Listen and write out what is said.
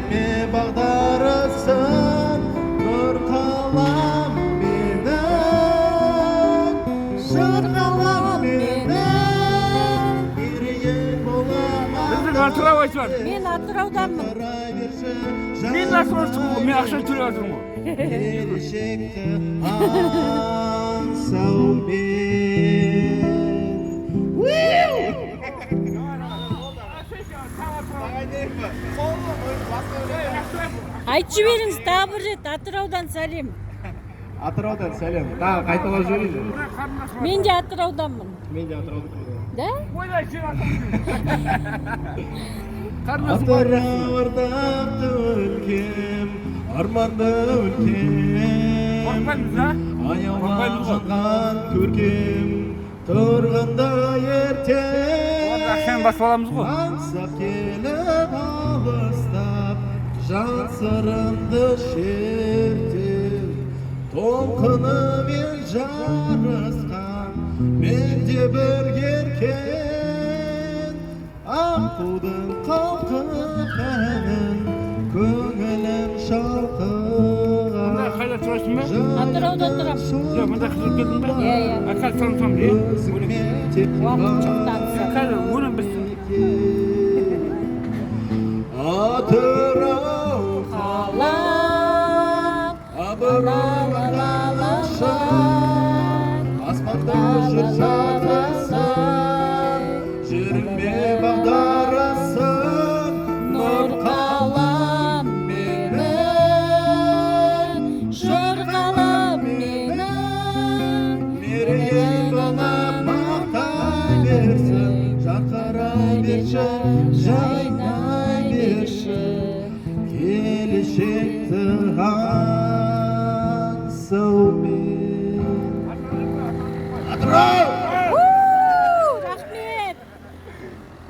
Жерме бағдарысын нұр қалам менің, жыр қалам менің, ерейін боламын. Біздің Атырау айтып. Мен Атырауданмын. Мен насыл отырмын, мен ақша төлеп отырмын. Келешекті аңсаумен. Айтып жіберіңіз тағы бір рет Атыраудан сәлем. Атыраудан сәлем. Тағы қайталап жіберейін. Мен де Атырауданмын. Мен де Атыраудан. Да? Ойлай, сен Атырау ардақты өлкем, арманды өлкем, аяуланған көркем, тұрғанда ертем. Ақшаны басып аламыз ғой. Аңсап келіп алыстап, жан сырымды шертем, толқынымен жарысқан, мен де бірге еркен. Аққудың қалқып әнін, көңілім шалқыған. Мұнда қайда тұрасың ба? Атырауда тұрам. Жоқ, мұнда қызып келдің ба? Иә. Аққа тұрсам, е? Уақыт жоқ танысам. Қазір өнім біздің. Атырау қалам, абыралалалашан, аспанда жүр жатырсың, жеріңме бағдарысын, нұр қалам менің, жыр қалам менің, мерейін болып мақтай берсін, жарқырай берші, жайнай берші, келешекті